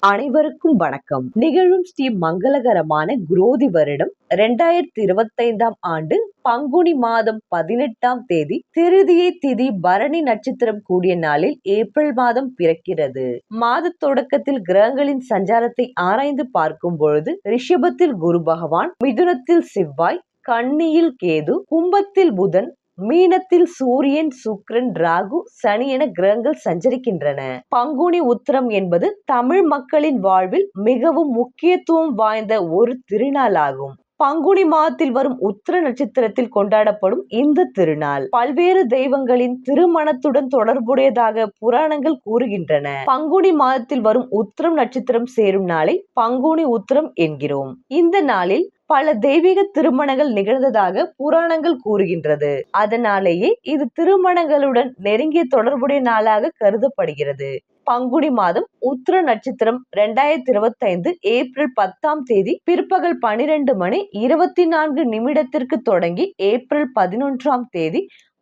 அனைவருக்கும் வணக்கம். நிகழும் ஸ்ரீ மங்களகரமான குரோதி வருடம் 2025 ஆண்டு பங்குனி மாதம் 18ஆம் தேதி திருதியை திதி பரணி நட்சத்திரம் கூடிய நாளில் ஏப்ரல் மாதம் பிறக்கிறது. மாத தொடக்கத்தில் கிரகங்களின் சஞ்சாரத்தை ஆராய்ந்து பார்க்கும் பொழுது ரிஷபத்தில் குரு பகவான், மிதுனத்தில் செவ்வாய், கன்னியில் கேது, கும்பத்தில் புதன், மீனத்தில் சூரியன், சுக்கிரன், ராகு, சனி என கிரகங்கள் சஞ்சரிக்கின்றன. பங்குனி உத்திரம் என்பது தமிழ் மக்களின் வாழ்வில் மிகவும் முக்கியத்துவம் வாய்ந்த ஒரு திருநாளாகும். பங்குனி மாதத்தில் வரும் உத்திர நட்சத்திரத்தில் கொண்டாடப்படும் இந்த திருநாள் பல்வேறு தெய்வங்களின் திருமணத்துடன் தொடர்புடையதாக புராணங்கள் கூறுகின்றன. பங்குனி மாதத்தில் வரும் உத்திரம் நட்சத்திரம் சேரும் நாளை பங்குனி உத்திரம் என்கிறோம். இந்த நாளில் பல தெய்வீக திருமணங்கள் நிகழ்ந்ததாக புராணங்கள் கூறுகின்றது. அதனாலேயே இது திருமணங்களுடன் நெருங்கிய தொடர்புடைய நாளாக கருதப்படுகிறது. பங்குனி மாதம் உத்திர நட்சத்திரம் 2025 ஏப்ரல் 10ஆம் தேதி பிற்பகல் 12:24 தொடங்கி ஏப்ரல் 11ஆம் தேதி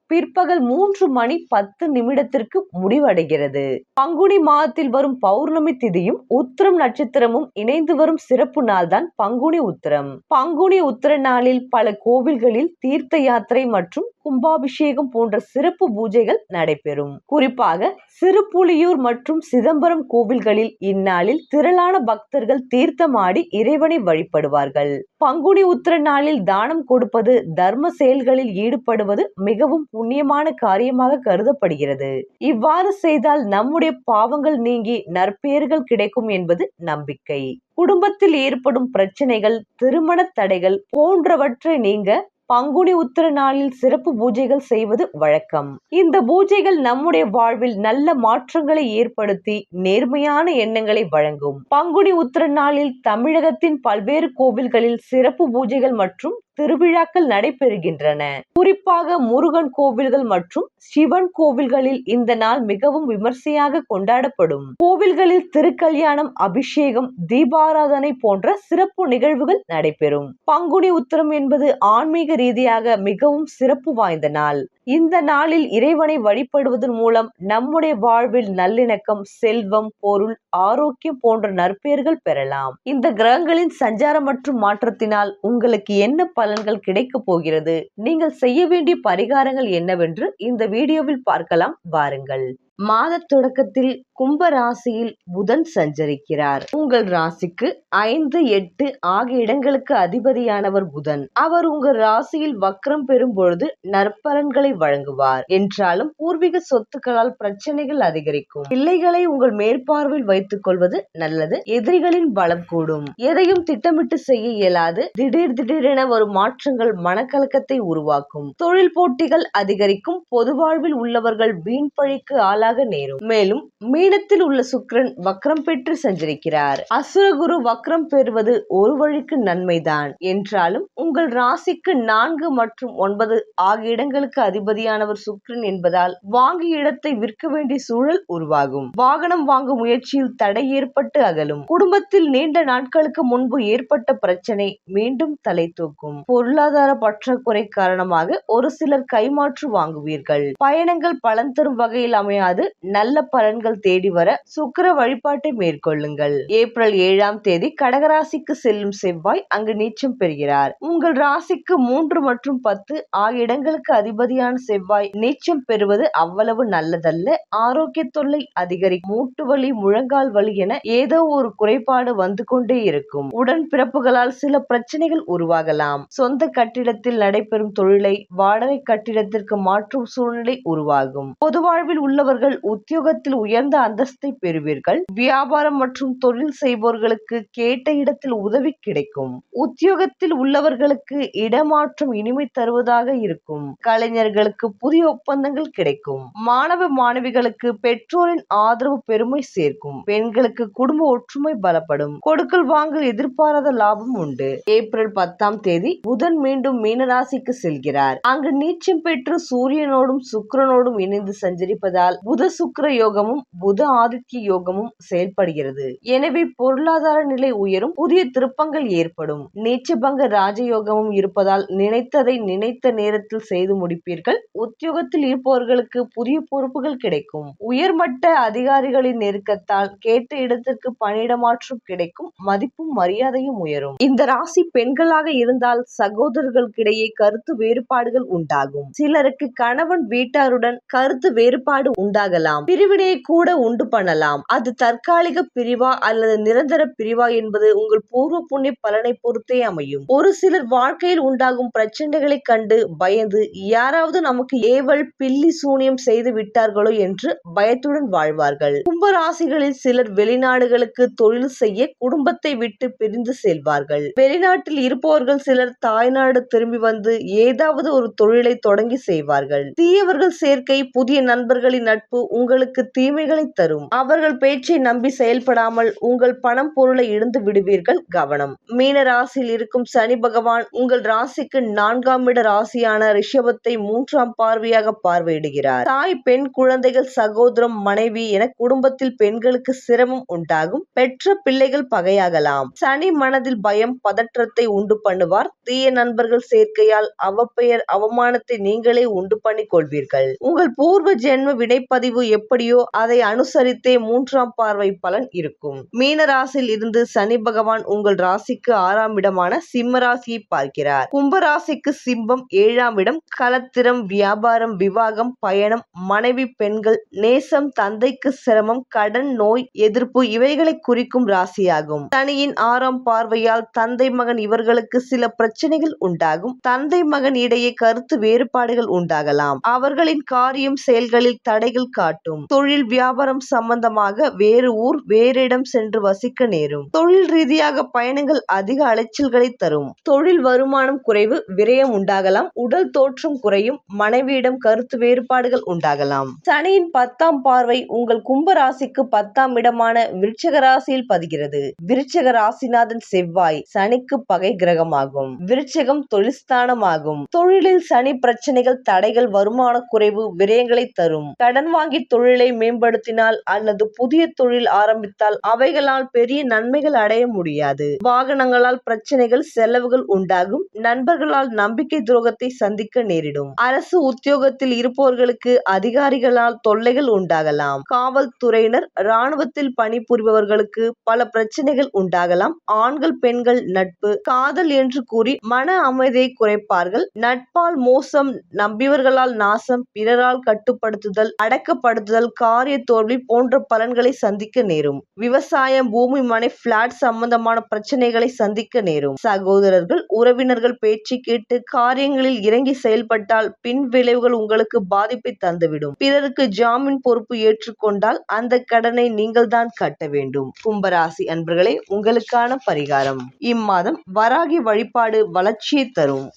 பிற்பகல் 3:10 முடிவடைகிறது. பங்குனி மாதத்தில் வரும் பௌர்ணமி திதியும் உத்திரம் நட்சத்திரமும் இணைந்து வரும் சிறப்பு நாள் தான் பங்குனி உத்திரம். பங்குனி உத்திர நாளில் பல கோவில்களில் தீர்த்த யாத்திரை மற்றும் கும்பாபிஷேகம் போன்ற சிறப்பு பூஜைகள் நடைபெறும். குறிப்பாக சிறுபுலியூர் மற்றும் சிதம்பரம் கோவில்களில் இந்நாளில் திரளான பக்தர்கள் தீர்த்தமாடி இறைவனை வழிபடுவார்கள். பங்குனி உத்திர நாளில் தானம் கொடுப்பது, தர்ம செயல்களில் ஈடுபடுவது மிகவும் புண்ணியமான காரியமாக கருதப்படுகிறது. இவ்வாறு செய்தால் நம்முடைய பாவங்கள் நீங்கி நற்பெயர்கள் கிடைக்கும் என்பது நம்பிக்கை. குடும்பத்தில் ஏற்படும் பிரச்சனைகள், திருமண தடைகள் போன்றவற்றை நீங்க பங்குனி உத்திர நாளில் சிறப்பு பூஜைகள் செய்வது வழக்கம். இந்த பூஜைகள் நம்முடைய வாழ்வில் நல்ல மாற்றங்களை ஏற்படுத்தி நேர்மையான எண்ணங்களை வழங்கும். பங்குனி உத்திர நாளில் தமிழகத்தின் பல்வேறு கோவில்களில் சிறப்பு பூஜைகள் மற்றும் திருவிழாக்கள் நடைபெறுகின்றன. குறிப்பாக முருகன் கோவில்கள் மற்றும் சிவன் கோவில்களில் இந்த நாள் மிகவும் விமர்சையாக கொண்டாடப்படும். கோவில்களில் திருக்கல்யாணம், அபிஷேகம், தீபாராதனை போன்ற சிறப்பு நிகழ்வுகள் நடைபெறும். பங்குனி உத்திரம் என்பது ஆன்மீக ரீதியாக மிகவும் சிறப்பு வாய்ந்த நாள். இந்த நாளில் இறைவனை வழிபடுவதன் மூலம் நம்முடைய வாழ்வில் நல்லிணக்கம், செல்வம், பொருள், ஆரோக்கியம் போன்ற நற்பெயர்கள் பெறலாம். இந்த கிரகங்களின் சஞ்சாரம் மற்றும் மாற்றத்தினால் உங்களுக்கு என்ன பலன்கள் கிடைக்க போகிறது, நீங்கள் செய்ய வேண்டிய பரிகாரங்கள் என்னவென்று இந்த வீடியோவில் பார்க்கலாம் வாருங்கள். மாத தொடக்கத்தில் கும்ப ராசியில் புதன் சஞ்சரிக்கிறார். உங்கள் ராசிக்கு 5, 8 ஆகிய இடங்களுக்கு அதிபதியானவர் புதன். அவர் உங்கள் ராசியில் வக்ரம் பெறும் பொழுது நற்பலன்களை வழங்குவார். என்றாலும் பூர்வீக சொத்துக்களால் பிரச்சனைகள் அதிகரிக்கும். பிள்ளைகளை உங்கள் மேற்பார்வையில் வைத்துக் கொள்வது நல்லது. எதிரிகளின் பலம் கூடும். எதையும் திட்டமிட்டு செய்ய இயலாது. திடீரென வரும் மாற்றங்கள் மனக்கலக்கத்தை உருவாக்கும். தொழில் போட்டிகள் அதிகரிக்கும். பொது வாழ்வில் உள்ளவர்கள் வீண் பழிக்கு ஆளாக நேரும். மேலும் மீனத்தில் உள்ள சுக்கிரன் வக்ரம் பெற்று சஞ்சரிக்கிறார். அசுரகுரு வக்ரம் பெறுவது ஒரு வழிக்கு நன்மைதான். என்றாலும் உங்கள் ராசிக்கு 4 மற்றும் 9 ஆகிய இடங்களுக்கு அதிபதியானவர் சுக்கிரன் என்பதால் வாங்கிய இடத்தை விற்க வேண்டிய சூழல் உருவாகும். வாகனம் வாங்கும் முயற்சியில் தடை ஏற்பட்டு அகலும். குடும்பத்தில் நீண்ட நாட்களுக்கு முன்பு ஏற்பட்ட பிரச்சனை மீண்டும் தலை தூக்கும். பொருளாதார பற்றாக்குறை காரணமாக ஒரு சிலர் கைமாற்று வாங்குவீர்கள். பயணங்கள் பலன் தரும் வகையில் அமையாது. நல்ல பலன்கள் தேடி வர சுக்கிர வழிபாட்டை மேற்கொள்ளுங்கள். ஏப்ரல் 7ஆம் தேதி கடகராசிக்கு செல்லும் செவ்வாய் அங்கு நீச்சம் பெறுகிறார். உங்கள் ராசிக்கு 3 மற்றும் 10 ஆகிய இடங்களுக்கு அதிபதியான செவ்வாய் நீச்சம் பெறுவது அவ்வளவு நல்லதல்ல. ஆரோக்கிய தொல்லை அதிகரிக்கும். மூட்டு வலி, முழங்கால் வலி என ஏதோ ஒரு குறைபாடு வந்து கொண்டே இருக்கும். உடன் பிறப்புகளால் சில பிரச்சனைகள் உருவாகலாம். சொந்த கட்டிடத்தில் நடைபெறும் தொழிலை வாடகை கட்டிடத்திற்கு மாற்றும் சூழ்நிலை உருவாகும். பொது வாழ்வில் உள்ளவர்கள் உத்தியோகத்தில் உயர்ந்த அந்தஸ்தை பெறுவீர்கள். வியாபாரம் மற்றும் தொழில் செய்பவர்களுக்கு கேட்ட இடத்தில் உதவி கிடைக்கும். உத்தியோகத்தில் உள்ளவர்களுக்கு இடமாற்றம் இனிமை தருவதாக இருக்கும். கலைஞர்களுக்கு புதிய ஒப்பந்தங்கள் கிடைக்கும். மாணவ மாணவிகளுக்கு பெற்றோரின் ஆதரவு பெருமை சேர்க்கும். பெண்களுக்கு குடும்ப ஒற்றுமை பலப்படும். கொடுக்கல் வாங்கல் எதிர்பாராத லாபம் உண்டு. ஏப்ரல் 10ஆம் தேதி புதன் மீண்டும் மீனராசிக்கு செல்கிறார். அங்கு நீச்சம் பெற்று சூரியனோடும் சுக்கிரனோடும் இணைந்து சஞ்சரிப்பதால் புத சுக்கிர யோகமும் புத ஆதித்ய யோகமும் செயல்படுகிறது. எனவே பொருளாதார நிலை உயரும், புதிய திருப்பங்கள் ஏற்படும். நீச்சபங்க ராஜயோகமும் இருப்பதால் நினைத்ததை நினைத்த நேரத்தில் செய்து முடிப்பீர்கள். உத்தியோகத்தில் இருப்பவர்களுக்கு புதிய பொறுப்புகள் கிடைக்கும். உயர்மட்ட அதிகாரிகளின் நெருக்கத்தால் கேட்ட இடத்திற்கு பணியிடமாற்றம் கிடைக்கும். மதிப்பும் மரியாதையும் உயரும். இந்த ராசி பெண்களாக இருந்தால் சகோதரர்களுக்கிடையே கருத்து வேறுபாடுகள் உண்டாகும். சிலருக்கு கணவன் வீட்டாருடன் கருத்து வேறுபாடு உண்டாகலாம். பிரிவினையை கூட உண்டு பண்ணலாம். அது தற்காலிக பிரிவா அல்லது நிரந்தர பிரிவா என்பது உங்கள் பூர்வ புண்ணிய பலனை பொறுத்தே அமையும். ஒரு சிலர் வாழ்க்கையில் உண்டாகும் பிரச்சனைகளை கண்டு பயந்து யாராவது நமக்கு ஏவல் பில்லி சூனியம் செய்து விட்டார்களோ என்று பயத்துடன் வாழ்வார்கள். கும்பராசிகளில் சிலர் வெளிநாடுகளுக்கு தொழில் செய்ய குடும்பத்தை விட்டு பிரிந்து செல்வார்கள். வெளிநாட்டில் இருப்பவர்கள் சிலர் தாய்நாடு திரும்பி வந்து ஏதாவது ஒரு தொழிலை தொடங்கி செய்வார்கள். தீயவர்கள் சேர்க்கை, புதிய நண்பர்களின் நட்பு உங்களுக்கு தீமைகளை தரும். அவர்கள் பேச்சை நம்பி செயல்படாமல் உங்கள் பணம் பொருளை இழந்து விடுவீர்கள். கவனம். மீன ராசியில் இருக்கும் சனி பகவான் உங்கள் ராசிக்கு 4ஆம் இட ராசியான ரிஷபத்தை 3ஆம் பார்வையாக பார்வையிடுகிறார். தாய், பெண் குழந்தைகள், சகோதரம், மனைவி என குடும்பத்தில் பெண்களுக்கு சிரமம் உண்டாகும். பெற்ற பிள்ளைகள் பகையாகலாம். சனி மனதில் பயம், பதற்றத்தை உண்டு பண்ணுவார். தீய நண்பர்கள் சேர்க்கையால் அவப்பெயர், அவமானத்தை நீங்களே உண்டு பண்ணி கொள்வீர்கள். உங்கள் பூர்வ ஜென்ம வினைப்பதிவு எப்படியோ அதை அனுசரித்தே 3ஆம் பார்வை பலன் இருக்கும். மீன ராசியில் இருந்து சனி பகவான் உங்கள் ராசிக்கு 6ஆம் இடமான சிம்ம ராசியை பார்க்கிறார். கும்பராசிக்கு சிம்பம் 7ஆம் இடம். கலத்திரம், வியாபாரம், விவாகம், பயணம், மனைவி, பெண்கள், நேசம், தந்தைக்கு சிரமம், கடன், நோய் எதிர்ப்பு இவைகளை குறிக்கும் ராசியாகும். சனியின் 6ஆம் பார்வையால் தந்தை மகன் இவர்களுக்கு சில பிரச்சனைகள் உண்டாகும். தந்தை மகன் இடையே கருத்து வேறுபாடுகள் உண்டாகலாம். அவர்களின் காரியம் செயல்களில் தடைகள் காட்டும். தொழில் வியாபாரம் சம்பந்தமாக வேறு ஊர் வேறு இடம் சென்று வசிக்க நேரும். தொழில் ரீதியாக பயணங்கள் அதிக அலைச்சல்களை தரும். தொழில் வருமானம் குறைவு, விரயம் உண்டாகலாம். உடல் தோற்றம் குறையும். மனைவியிடம் கருத்து வேறுபாடுகள் உண்டாகலாம். சனியின் 10ஆம் பார்வை உங்கள் கும்ப ராசிக்கு 10ஆம் இடமான விருச்சிக ராசியில் பதிகிறது. விருச்சிக ராசிநாதன் செவ்வாய் சனிக்கு பகை கிரகமாகும். விருச்சிகம் தொழில்ஸ்தானமாகும். தொழிலில் சனி பிரச்சனைகள், தடைகள், வருமான குறைவு, விரயங்களை தரும். கடன் வாங்கி தொழிலை மேம்படுத்தினால் அல்லது புதிய தொழில் ஆரம்பித்தால் அவைகளால் பெரிய நன்மைகள் அடைய முடியாது. வாகனங்களால் பிரச்சனைகள், செலவுகள் உண்டாகும். நண்பர்களால் நம்பிக்கை துரோகத்தை சந்திக்க நேரிடும். அரசு உத்தியோகத்தில் இருப்பவர்களுக்கு அதிகாரிகளால் தொல்லைகள் உண்டாகலாம். காவல்துறையினர், இராணுவத்தில் பணிபுரிபவர்களுக்கு பல பிரச்சனைகள் உண்டாகலாம். ஆண்கள், பெண்கள் நட்பு, காதல் என்று கூறி மன அமைதியை குறைப்பார்கள். நட்பால் மோசம், நம்பியவர்களால் நாசம், பிறரால் கட்டுப்படுத்துதல், அடக்கப்படுத்துதல், காரிய தோல்வி போன்ற பலன்களை சந்திக்க நேரும். விவசாயம், பூமி, மனை, பிளாட் சம்பந்தமான பிரச்சனைகளை சந்திக்க நேரும். சகோதரர்கள், உறவினர்கள் பேச்சு கேட்டு காரியங்களில் இறங்கி செயல்பட்டால் பின் விளைவுகள் உங்களுக்கு பாதிப்பை தந்துவிடும். பிறருக்கு ஜாமீன் பொறுப்பு ஏற்றுக்கொண்டால் அந்த கடனை நீங்கள் தான் கட்ட வேண்டும். கும்பராசி அன்பர்களே, உங்களுக்கான பரிகாரம். இம்மாதம் வராகி வழிபாடு வளர்ச்சியை தரும்.